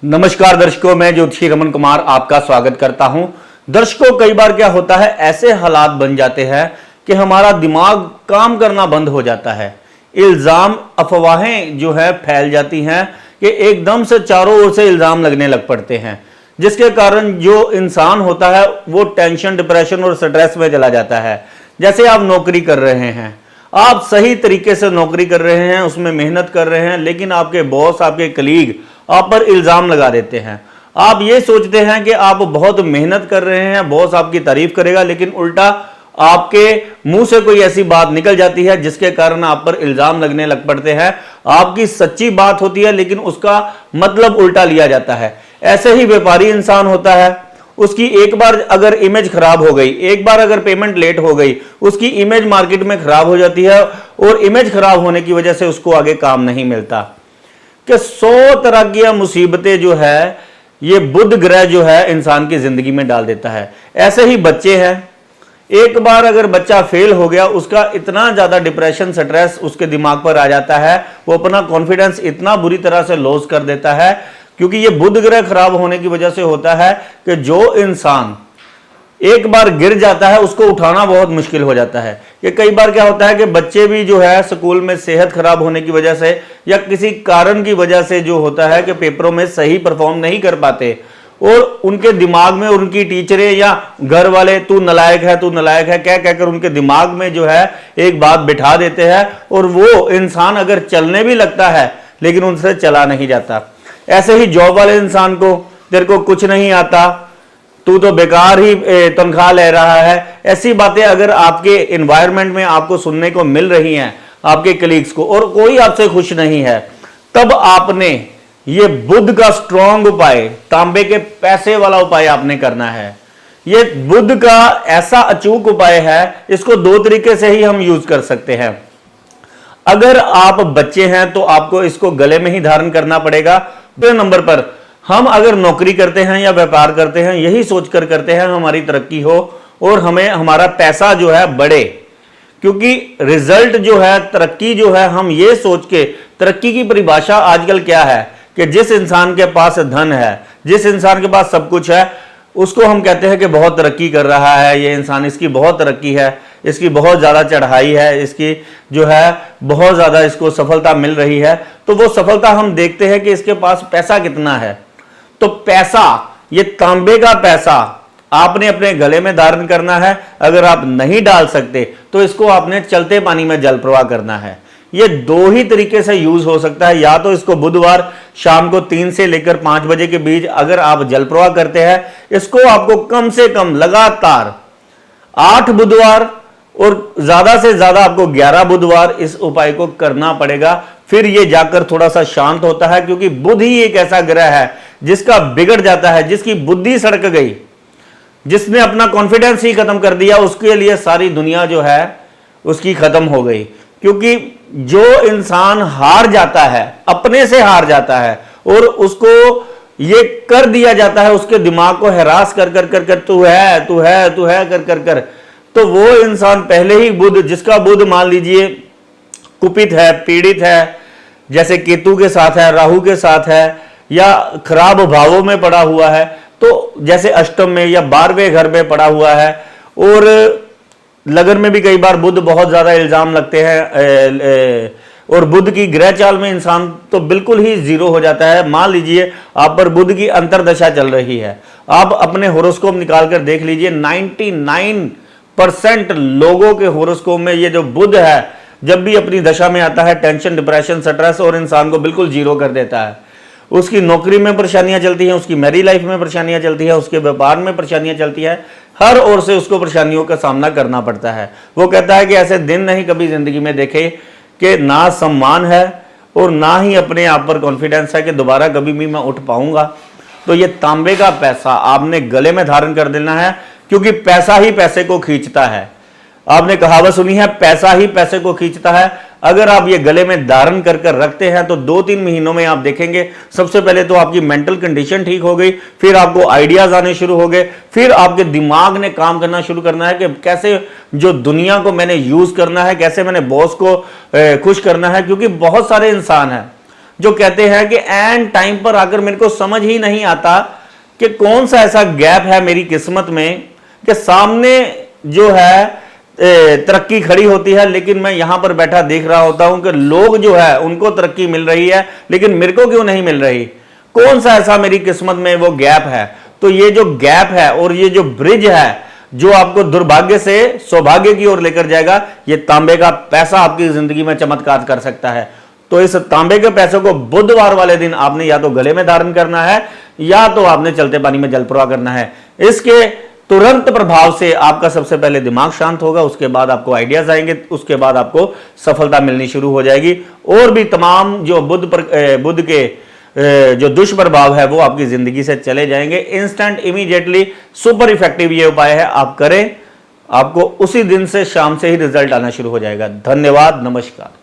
नमस्कार दर्शकों, मैं ज्योतिषी रमन कुमार आपका स्वागत करता हूं। दर्शकों, कई बार क्या होता है, ऐसे हालात बन जाते हैं कि हमारा दिमाग काम करना बंद हो जाता है। इल्जाम अफवाहें जो है फैल जाती हैं कि एकदम से चारों ओर से इल्जाम लगने लग पड़ते हैं, जिसके कारण जो इंसान होता है वो टेंशन, डिप्रेशन और स्ट्रेस में चला जाता है। जैसे आप नौकरी कर रहे हैं, आप सही तरीके से नौकरी कर रहे हैं, उसमें मेहनत कर रहे हैं, लेकिन आपके बॉस, आपके कलीग आप पर इल्जाम लगा देते हैं। आप ये सोचते हैं कि आप बहुत मेहनत कर रहे हैं, बॉस आपकी तारीफ करेगा, लेकिन उल्टा आपके मुंह से कोई ऐसी बात निकल जाती है जिसके कारण आप पर इल्जाम लगने लग पड़ते हैं। आपकी सच्ची बात होती है लेकिन उसका मतलब उल्टा लिया जाता है। ऐसे ही व्यापारी इंसान होता है, उसकी एक बार अगर इमेज खराब हो गई, एक बार अगर पेमेंट लेट हो गई, उसकी इमेज मार्केट में खराब हो जाती है और इमेज खराब होने की वजह से उसको आगे काम नहीं मिलता। कि 100 तरह की मुसीबतें जो है ये बुध ग्रह जो है इंसान की जिंदगी में डाल देता है। ऐसे ही बच्चे हैं, एक बार अगर बच्चा फेल हो गया, उसका इतना ज्यादा डिप्रेशन, स्ट्रेस उसके दिमाग पर आ जाता है, वो अपना कॉन्फिडेंस इतना बुरी तरह से लॉस कर देता है, क्योंकि ये बुध ग्रह खराब होने की वजह से होता है कि जो इंसान एक बार गिर जाता है उसको उठाना बहुत मुश्किल हो जाता है। कि कई बार क्या होता है कि बच्चे भी जो है स्कूल में सेहत खराब होने की वजह से या किसी कारण की वजह से जो होता है कि पेपरों में सही परफॉर्म नहीं कर पाते, और उनके दिमाग में उनकी टीचरें या घर वाले तू नलायक है, तू नलायक है कह कहकर उनके दिमाग में जो है एक बात बिठा देते हैं, और वो इंसान अगर चलने भी लगता है लेकिन उनसे चला नहीं जाता। ऐसे ही जॉब वाले इंसान को, तेरे को कुछ नहीं आता, तू तो बेकार ही तनख्वाह ले रहा है, ऐसी बातें अगर आपके एनवायरनमेंट में आपको सुनने को मिल रही हैं, आपके कलीग्स को, और कोई आपसे खुश नहीं है, तब आपने ये बुध का स्ट्रॉन्ग उपाय, तांबे के पैसे वाला उपाय आपने करना है। ये बुध का ऐसा अचूक उपाय है, इसको दो तरीके से ही हम यूज कर सकते हैं। अगर आप बच्चे हैं तो आपको इसको गले में ही धारण करना पड़ेगा। दूसरे नंबर पर, हम अगर नौकरी करते हैं या व्यापार करते हैं, यही सोचकर करते हैं हमारी तरक्की हो और हमें हमारा पैसा जो है बढ़े, क्योंकि रिजल्ट जो है, तरक्की जो है, हम ये सोच के, तरक्की की परिभाषा आजकल क्या है कि जिस इंसान के पास धन है, जिस इंसान के पास सब कुछ है, उसको हम कहते हैं कि बहुत तरक्की कर रहा है ये इंसान, इसकी बहुत तरक्की है, इसकी बहुत ज़्यादा चढ़ाई है, इसकी जो है बहुत ज़्यादा इसको सफलता मिल रही है। तो वो सफलता हम देखते हैं कि इसके पास पैसा कितना है। तो पैसा, ये तांबे का पैसा आपने अपने गले में धारण करना है। अगर आप नहीं डाल सकते तो इसको आपने चलते पानी में जल प्रवाह करना है। ये दो ही तरीके से यूज हो सकता है, या तो इसको बुधवार शाम को 3 से लेकर 5 बजे के बीच अगर आप जल प्रवाह करते हैं, इसको आपको कम से कम लगातार 8 बुधवार और ज्यादा से ज्यादा आपको 11 बुधवार इस उपाय को करना पड़ेगा। फिर ये जाकर थोड़ा सा शांत होता है, क्योंकि बुध ही एक ऐसा ग्रह है जिसका बिगड़ जाता है, जिसकी बुद्धि सड़क गई, जिसने अपना कॉन्फिडेंस ही खत्म कर दिया, उसके लिए सारी दुनिया जो है उसकी खत्म हो गई। क्योंकि जो इंसान हार जाता है, अपने से हार जाता है, और उसको ये कर दिया जाता है, उसके दिमाग को हैरास कर कर कर कर तू है, तू है, तू है कर कर कर, तो वो इंसान पहले ही बुध, जिसका बुध मान लीजिए कुपित है, पीड़ित है, जैसे केतु के साथ है, राहु के साथ है, या खराब भावों में पड़ा हुआ है, तो जैसे अष्टम में या 12वें घर में पड़ा हुआ है, और लगन में भी कई बार बुध बहुत ज्यादा इल्जाम लगते हैं, और बुध की ग्रह चाल में इंसान तो बिल्कुल ही जीरो हो जाता है। मान लीजिए आप पर बुध की अंतरदशा चल रही है, आप अपने होरोस्कोप निकाल कर देख लीजिए, 99% लोगों के होरोस्कोप में ये जो बुध है जब भी अपनी दशा में आता है, टेंशन, डिप्रेशन, स्ट्रेस और इंसान को बिल्कुल जीरो कर देता है। उसकी नौकरी में परेशानियां चलती हैं, उसकी मैरिज लाइफ में परेशानियां चलती है, उसके व्यापार में परेशानियां चलती है, हर ओर से उसको परेशानियों का सामना करना पड़ता है। वो कहता है कि ऐसे दिन नहीं कभी जिंदगी में देखे कि ना सम्मान है और ना ही अपने आप पर कॉन्फिडेंस है कि दोबारा कभी भी मैं उठ पाऊंगा। तो ये तांबे का पैसा आपने गले में धारण कर देना है, क्योंकि पैसा ही पैसे को खींचता है। आपने कहावत सुनी है, पैसा ही पैसे को खींचता है। अगर आप ये गले में धारण कर कर रखते हैं तो 2-3 महीनों में आप देखेंगे, सबसे पहले तो आपकी मेंटल कंडीशन ठीक हो गई, फिर आपको आइडियाज आने शुरू हो गए, फिर आपके दिमाग ने काम करना शुरू करना है कि कैसे जो दुनिया को मैंने यूज करना है, कैसे मैंने बॉस को खुश करना है। क्योंकि बहुत सारे इंसान हैं जो कहते हैं कि एंड टाइम पर आकर मेरे को समझ ही नहीं आता कि कौन सा ऐसा गैप है मेरी किस्मत में कि सामने जो है तरक्की खड़ी होती है, लेकिन मैं यहां पर बैठा देख रहा होता हूं कि लोग जो है उनको तरक्की मिल रही है लेकिन मेरे को क्यों नहीं मिल रही। कौन सा ऐसा मेरी किस्मत में वो गैप है। तो ये जो गैप है और ये जो ब्रिज है जो आपको दुर्भाग्य से सौभाग्य की ओर लेकर जाएगा, ये तांबे का पैसा आपकी जिंदगी में चमत्कार कर सकता है। तो इस तांबे के पैसे को बुधवार वाले दिन आपने या तो गले में धारण करना है या तो आपने चलते पानी में जल प्रवाह करना है। इसके तुरंत प्रभाव से आपका सबसे पहले दिमाग शांत होगा, उसके बाद आपको आइडियाज आएंगे, उसके बाद आपको सफलता मिलनी शुरू हो जाएगी और भी तमाम जो बुध के जो दुष्प्रभाव है वो आपकी जिंदगी से चले जाएंगे। इंस्टेंट, इमीडिएटली, सुपर इफेक्टिव ये उपाय है, आप करें, आपको उसी दिन से शाम से ही रिजल्ट आना शुरू हो जाएगा। धन्यवाद, नमस्कार।